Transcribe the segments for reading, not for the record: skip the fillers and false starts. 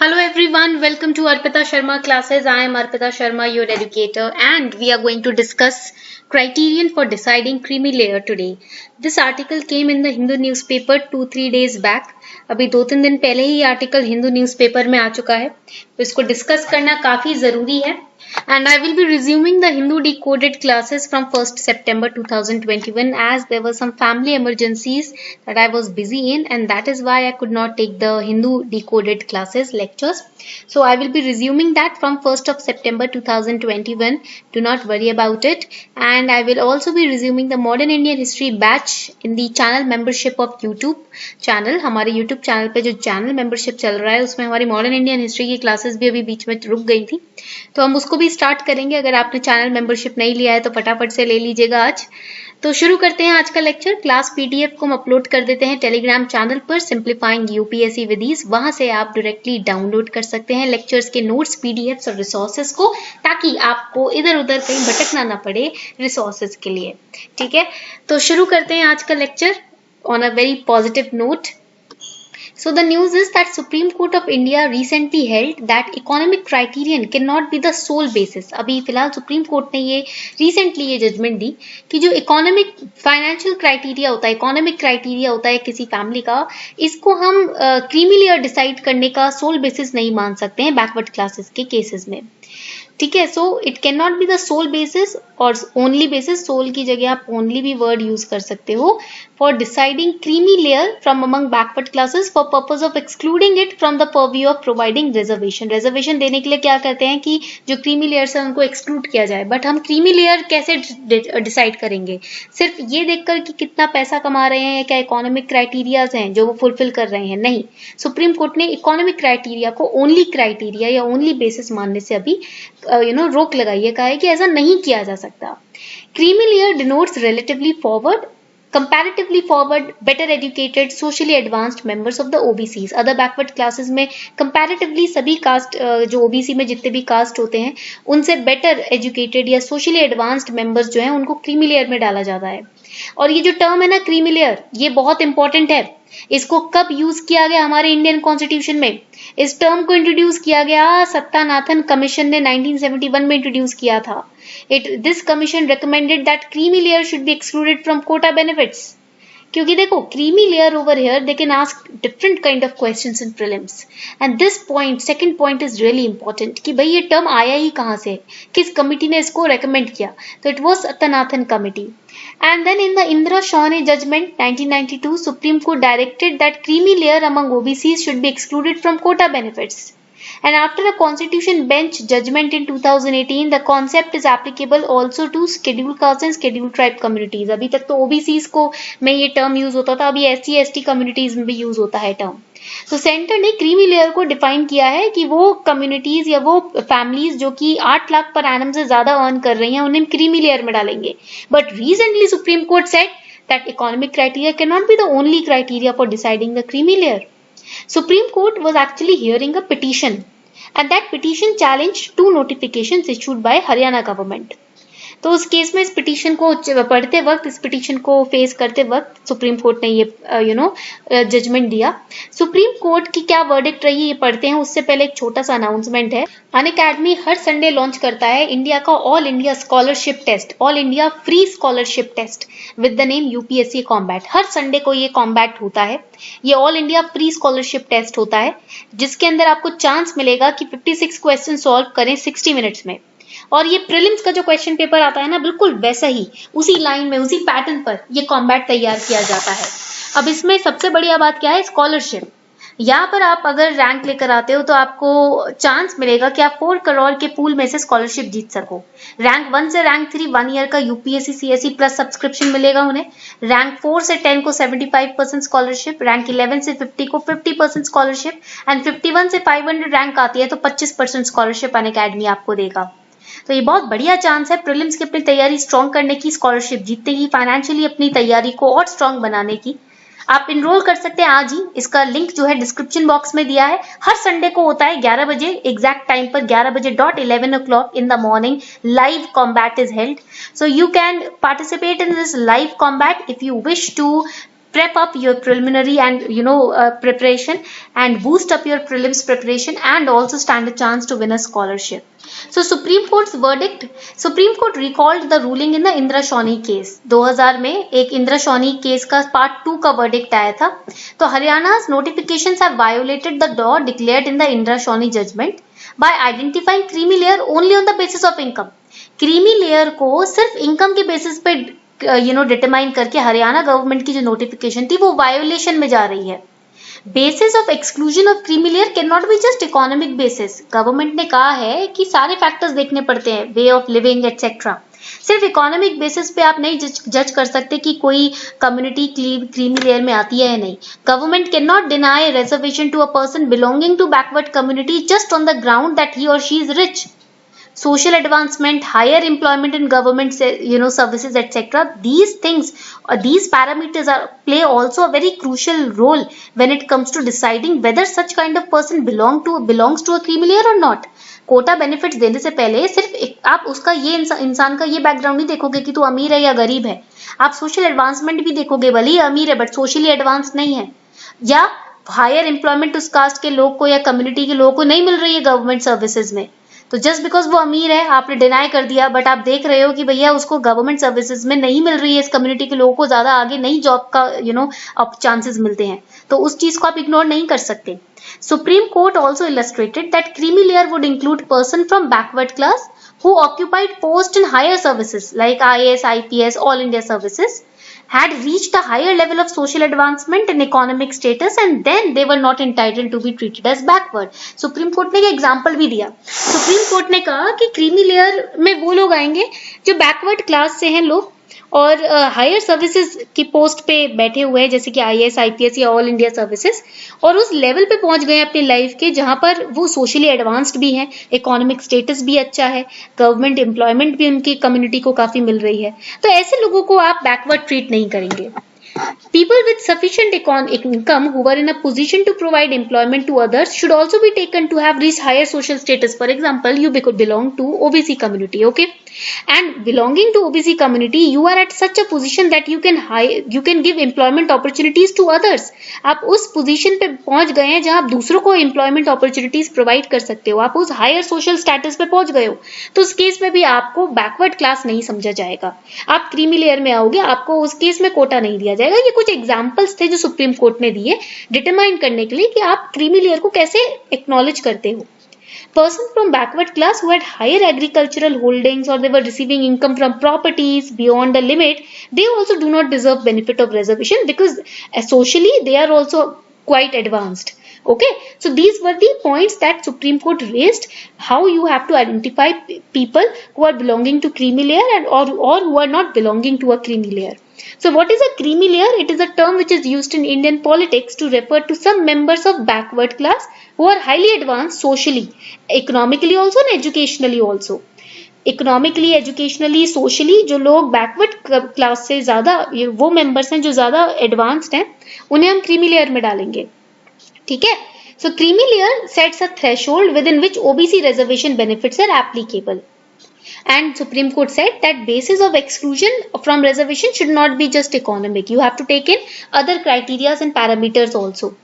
Hello everyone, welcome to Arpita Sharma classes. I am Arpita Sharma, your educator, and we are going to discuss criterion for deciding creamy layer today. This article came in the Hindu newspaper 2-3 days back. अभी 2-3 दिन पहले ही article Hindu newspaper में आ चुका है, तो इसको discuss करना काफी जरूरी है. And I will be resuming the Hindu decoded classes from 1st September 2021 as there were some family emergencies that I was busy in, and that is why I could not take the Hindu decoded classes lectures. So I will be resuming that from 1st of September 2021. Do not worry about it. And I will also be resuming the Modern Indian History batch in the channel membership of YouTube channel. हमारे YouTube channel पे जो channel membership चल रहा है उसमें हमारी modern Indian history की classes भी अभी बीच में रुक गई थी, तो हम उसको भी स्टार्ट करेंगे. अगर आपने चैनल मेंबरशिप नहीं लिया है तो फटाफट से ले लीजिएगा आज. तो शुरू करते हैं आज का लेक्चर. क्लास पीडीएफ को हम अपलोड कर देते हैं टेलीग्राम चैनल पर सिंप्लीफाइंग यूपीएससी विधीज. वहां से आप डायरेक्टली डाउनलोड कर सकते हैं लेक्चर्स के नोट्स, पीडीएफ्स और रिसोर्सेज को, ताकि आपको इधर उधर कहीं भटकना ना पड़े रिसोर्सेज के लिए. ठीक है, तो शुरू करते हैं आज का lecture on a very positive note. So the news is that Supreme Court of India recently held that economic criterion cannot be the sole basis. अभी फिलहाल सुप्रीम कोर्ट ने ये रिसेंटली ये जजमेंट दी कि जो इकोनॉमिक फाइनेंशियल क्राइटेरिया होता है, economic criteria होता है किसी फैमिली का, इसको हम क्रीमी लेयर डिसाइड करने का सोल बेसिस नहीं मान सकते हैं बैकवर्ड क्लासेस के केसेस में. ठीक है, so it can not be the sole basis और ओनली बेसिस. सोल की जगह आप ओनली भी वर्ड यूज कर सकते हो for deciding creamy layer from among backward classes for purpose of excluding it from the purview of providing reservation. Reservation देने के लिए क्या करते हैं कि जो क्रीमी लेयर्स है उनको एक्सक्लूड किया जाए. बट हम क्रीमी लेयर कैसे डिसाइड करेंगे? सिर्फ ये देखकर कि कितना पैसा कमा रहे हैं या क्या इकोनॉमिक क्राइटेरियाज हैं जो वो फुलफिल कर रहे हैं, नहीं. सुप्रीम कोर्ट ने इकोनॉमिक क्राइटेरिया को ओनली क्राइटेरिया या ओनली बेसिस मानने से अभी रोक लगाई है. कहा है कि ऐसा नहीं किया जा सकता. Creamy layer denotes relatively forward, comparatively forward, better educated, socially advanced members of the OBCs. Other backward classes में comparatively सभी कास्ट जो OBC में जितने भी कास्ट होते हैं उनसे बेटर एजुकेटेड या सोशली एडवांस्ड मेंबर्स जो हैं उनको क्रीमी लेयर में डाला जाता है. और ये जो टर्म है ना क्रीमी लेयर, ये बहुत इंपॉर्टेंट है. इसको कब यूज किया गया हमारे इंडियन कॉन्स्टिट्यूशन में? इस टर्म को इंट्रोड्यूस किया गया सत्यानाथन कमीशन ने 1971 में इंट्रोड्यूस किया था. This commission recommended that creamy layer should be excluded from quota benefits. क्योंकि देखो creamy layer over here they can ask different kind of questions in prelims, and this point, second point is really important कि भाई ये term आया ही कहाँ से, किस committee ने इसको recommend किया? तो it was सत्यानाथन committee. And then in the Indira Shawne judgment 1992, Supreme Court directed that creamy layer among OBCs should be excluded from quota benefits. And after a constitution bench judgment in 2018, the concept is applicable also to scheduled caste and scheduled tribe communities. अभी तक तो OBCs को में ये term use होता था, अभी SC/ST communities में भी यूज होता है टर्म. तो सेंटर ने क्रीमी लेयर को डिफाइन किया है कि वो कम्युनिटीज या वो फैमिलीज जो कि 8 लाख पर एनम से ज्यादा अर्न कर रही हैं उन्हें क्रीमी लेयर में डालेंगे. But recently supreme court said that economic criteria can not be the only criteria for deciding the creamy layer. Supreme Court was actually hearing a petition, and that petition challenged 2 notifications issued by Haryana government. तो उस case में इस petition को पढ़ते वक्त, इस petition को face करते वक्त सुप्रीम कोर्ट ने ये जजमेंट दिया. सुप्रीम कोर्ट की क्या वर्डिक्ट रही ये पढ़ते हैं. उससे पहले एक छोटा सा अनाउंसमेंट है. अनअकैडमी हर संडे लॉन्च करता है इंडिया का all India scholarship test, all India free scholarship test with the name UPSC combat. हर संडे को ये कॉम्बैट होता है. ये all India free scholarship test होता है जिसके अंदर आपको चांस मिलेगा कि 56 क्वेश्चन सॉल्व करें 60 मिनट्स में. और ये प्रीलिम्स का जो क्वेश्चन पेपर आता है ना, बिल्कुल वैसा ही उसी लाइन में उसी पैटर्न पर ये कॉम्बैट तैयार किया जाता है. अब इसमें सबसे बढ़िया बात क्या है? स्कॉलरशिप. यहाँ पर आप अगर रैंक लेकर आते हो तो आपको चांस मिलेगा कि आप 4 करोड़ के पूल में से स्कॉलरशिप जीत सको. रैंक 1 से रैंक 3 1 ईयर का यूपीएससी सीएससी प्लस सब्सक्रिप्शन मिलेगा उन्हें. रैंक 4 से 10 को 75% स्कॉलरशिप, रैंक 11 से 50 को 50% स्कॉलरशिप, एंड 51 से 500 रैंक आती है तो 25% स्कॉलरशिप अनअकैडमी आपको देगा. तो ये बहुत बढ़िया चांस है प्रीलिम्स की अपनी तैयारी स्ट्रॉन्ग करने की, स्कॉलरशिप जीतने की, फाइनेंशियली अपनी तैयारी को और स्ट्रॉन्ग बनाने की. आप इनरोल कर सकते हैं आज ही. इसका लिंक जो है डिस्क्रिप्शन बॉक्स में दिया है. हर संडे को होता है 11 बजे एग्जैक्ट टाइम पर, 11 बजे dot 11 o'clock in the morning live combat is held. So you can participate in this live combat if you wish to prep up your preliminary and preparation, and boost up your prelims preparation, and also stand a chance to win a scholarship. So Supreme Court's verdict, Supreme Court recalled the ruling in the Indra Sawhney case. 2000 में एक इंद्राशॉनी case का part 2 का verdict आया था. तो हरियाणा's notifications have violated the law declared in the इंद्राशॉनी judgment by identifying creamy layer only on the basis of income. Creamy layer को सिर्फ income के बेसिस पे डिटरमाइन करके हरियाणा गवर्नमेंट की जो नोटिफिकेशन थी वो वायोलेशन में जा रही है. Basis of exclusion of creamy layer can not be just economic basis. Government ने कहा है कि सारे फैक्टर्स देखने पड़ते हैं, वे ऑफ लिविंग एटसेट्रा. सिर्फ इकोनॉमिक बेसिस पे आप नहीं जज कर सकते कि कोई कम्युनिटी क्रीमी लेयर में आती है या नहीं. Government can not deny reservation to a person belonging to backward community just on the ground that he or she is rich. Social advancement, higher employment in government, services, etc. These things, these parameters play also a very crucial role when it comes to deciding whether such kind of person belongs to a creamy layer or not. Quota benefits देने से पहले सिर्फ आप उसका ये इंसान का ये बैकग्राउंड नहीं देखोगे कि तू अमीर है या गरीब है. आप सोशल एडवांसमेंट भी देखोगे, भले ही अमीर है बट सोशली एडवांस नहीं है, या हायर एम्प्लॉयमेंट उस कास्ट के लोग को या कम्युनिटी के लोगों को नहीं मिल रही है गवर्नमेंट सर्विसेज में. तो जस्ट बिकॉज वो अमीर है आपने डिनाई कर दिया, बट आप देख रहे हो कि भैया उसको गवर्नमेंट सर्विसेज में नहीं मिल रही है, इस कम्युनिटी के लोगों को ज्यादा आगे नहीं जॉब का चांसेस मिलते हैं, तो उस चीज को आप इग्नोर नहीं कर सकते. Supreme court also illustrated that creamy layer would include person from backward class who occupied post in higher services like IAS, IPS, All India services, had reached a higher level of social advancement and economic status, and then they were not entitled to be treated as backward. Supreme court ने एक example भी दिया. Supreme court ने कहा कि creamy layer में वो लोग आएंगे जो बैकवर्ड क्लास से हैं लोग और हायर सर्विसेज की पोस्ट पे बैठे हुए हैं, जैसे कि IAS, IPS या ऑल इंडिया सर्विसेज, और उस लेवल पे पहुंच गए अपनी लाइफ के जहां पर वो सोशली एडवांस्ड भी हैं, इकोनॉमिक स्टेटस भी अच्छा है, गवर्नमेंट एम्प्लॉयमेंट भी उनकी कम्युनिटी को काफी मिल रही है. तो ऐसे लोगों को आप बैकवर्ड ट्रीट नहीं करेंगे. People with sufficient income who were in a position to provide employment to others should also be taken to have reached higher social status. For example, you belong to OBC community, okay? And belonging to OBC community, you are at such a position that you can give employment opportunities to others. आप उस position पे पहुंच गए हैं जहां आप दूसरों को employment opportunities provide कर सकते हो, आप उस higher social status पे पहुंच गए हो, तो उस केस में भी आपको backward class नहीं समझा जाएगा. आप creamy layer में आओगे, आपको उस केस में कोटा नहीं दिया जाएगा. ये कुछ एग्जाम्पल्स थे जो सुप्रीम कोर्ट ने दिए डिटरमाइन करने के लिए कि आप क्रीमी लेयर को कैसे एक्नॉलेज करते हो. Person from backward class who had higher agricultural holdings or they were receiving income from properties beyond the limit, they also do not deserve benefit of reservation because socially they are also quite advanced. Okay, so these were the points that Supreme Court raised, how you have to identify people who are belonging to creamy layer and or who are not belonging to a creamy layer. So what is a creamy layer? It is a term which is used in Indian politics to refer to some members of backward class who are highly advanced socially, economically also and educationally also. Economically, educationally, socially जो लोग backward class से ज्यादा वो members हैं जो ज्यादा advanced हैं, उन्हें हम क्रीमी लेयर में डालेंगे. ठीक है. So creamy layer sets a threshold within which OBC reservation benefits are applicable. And Supreme Court said that basis of exclusion from reservation should not be just economic. You have to take in other criteria and parameters also.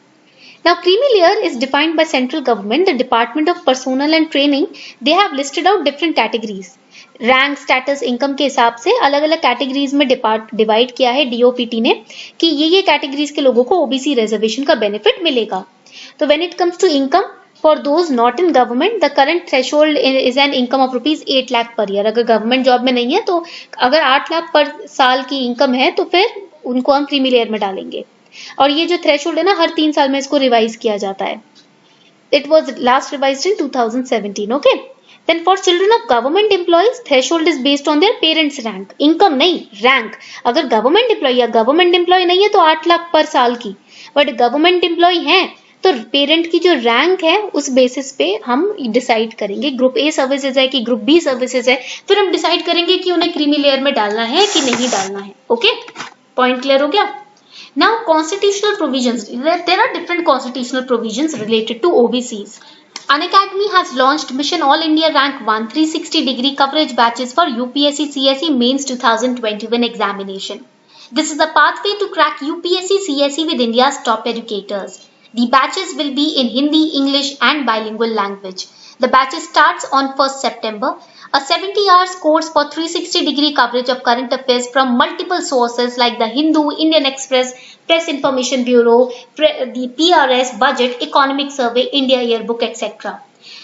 Now, creamy layer is defined by central government, the Department of Personnel and Training. They have listed out different categories. Rank, status, income के हिसाब से अलग अलग categories में divide किया है DOPT ने कि ये कैटेगरीज के लोगों को OBC रिजर्वेशन का बेनिफिट मिलेगा. तो when it comes to income, for those not in government, the current threshold is an income of rupees 8 lakh per year. अगर गवर्नमेंट जॉब में नहीं है तो अगर 8 लाख पर साल की इनकम है तो फिर उनको हम क्रीमी लेयर में डालेंगे. और ये जो थ्रेशोल्ड है ना, हर 3 साल में इसको रिवाइज किया जाता है. It was last revised in 2017. Okay. Then for children of government employees, threshold is based on their parents' rank. Income नहीं, rank. अगर government employee या government employee नहीं है तो 8 लाख पर साल की, बट government employee है तो पेरेंट की जो रैंक है उस बेसिस पे हम डिसाइड करेंगे. ग्रुप ए सर्विसेज है कि ग्रुप बी सर्विसेज है, फिर हम डिसाइड करेंगे कि उन्हें क्रीमी लेयर में डालना है कि नहीं डालना है. ओके, पॉइंट क्लियर हो गया. Now constitutional provisions. There are different constitutional provisions related to OBCs. Unacademy has launched Mission All India Rank 1 360 degree coverage batches for UPSC CSE Mains 2021 examination. This is the pathway to crack UPSC CSE with India's top educators. The batches will be in Hindi, English and bilingual language. The batches starts on 1st September. A 70 hours course for 360-degree coverage of current affairs from multiple sources like the Hindu, Indian Express, Press Information Bureau, the PRS, Budget, Economic Survey, India Yearbook, etc.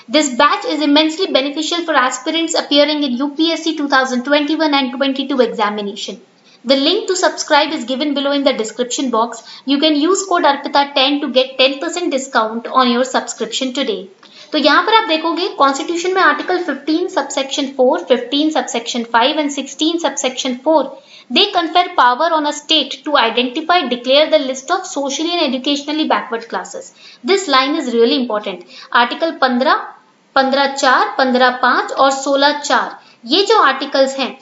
This batch is immensely beneficial for aspirants appearing in UPSC 2021 and 22 examination. The link to subscribe is given below in the description box. You can use code ARPITA10 to get 10% discount on your subscription today. तो यहाँ पर आप देखोगे constitution में article 15 subsection 4, 15 subsection 5 and 16 subsection 4 they confer power on a state to identify, declare the list of socially and educationally backward classes. This line is really important. Article 15, 15(4), 15(5) और 16(4) ये जो articles हैं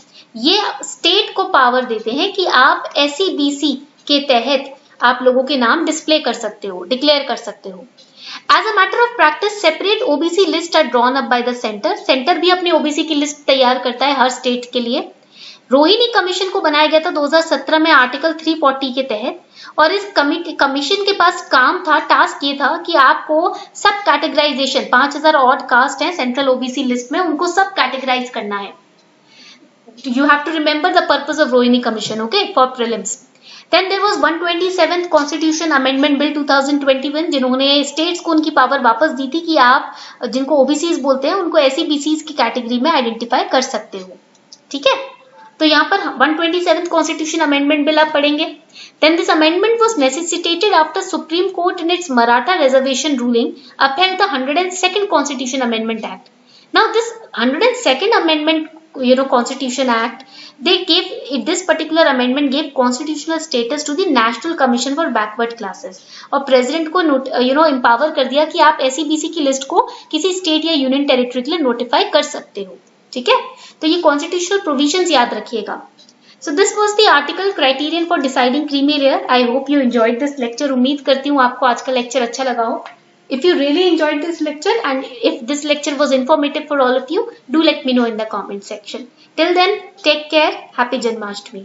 ये स्टेट को power देते हैं कि आप SEBC के तहत आप लोगों के नाम डिस्प्ले कर सकते हो, डिक्लेयर कर सकते हो. As a matter of practice, separate OBC lists are drawn up by the center. Centre भी अपनी OBC की लिस्ट तैयार करता है हर स्टेट के लिए. रोहिणी कमीशन को बनाया गया था 2017 में आर्टिकल 340 के तहत और इस कमीशन के पास काम था, टास्क ये था कि आपको सब कैटेगराइजेशन 5000 ऑड कास्ट है सेंट्रल OBC लिस्ट में, उनको सब कैटेगराइज करना है. You have to remember the purpose of Rohini Commission, okay, for prelims. Then there was 127th Constitution Amendment Bill 2021 जिन्होंने स्टेट्स को उनकी पावर वापस दी थी कि आप जिनको OBCs बोलते हैं उनको SEBCs की कैटेगरी में आइडेंटिफाई कर सकते हो. ठीक है, तो यहाँ पर 127th Constitution Amendment Bill आप पढ़ेंगे. Then this amendment was necessitated after Supreme Court in its Maratha reservation ruling upheld the 102nd Constitution Amendment Act. Now this 102nd Amendment Constitution Act, they gave this particular amendment gave constitutional status to the National Commission for Backward Classes और president को empower कर दिया कि आप SEBC की list को किसी state या यूनियन टेरिटरी के लिए नोटिफाई कर सकते हो. ठीक है, तो ये कॉन्स्टिट्यूशनल प्रोविजंस याद रखिएगा. So this was the article criterion for deciding creamy layer. I hope you enjoyed this lecture. उम्मीद करती हूँ आपको आज का लेक्चर अच्छा लगा हो. If you really enjoyed this lecture and if this lecture was informative for all of you, do let me know in the comment section. Till then, take care. Happy Janmashtami.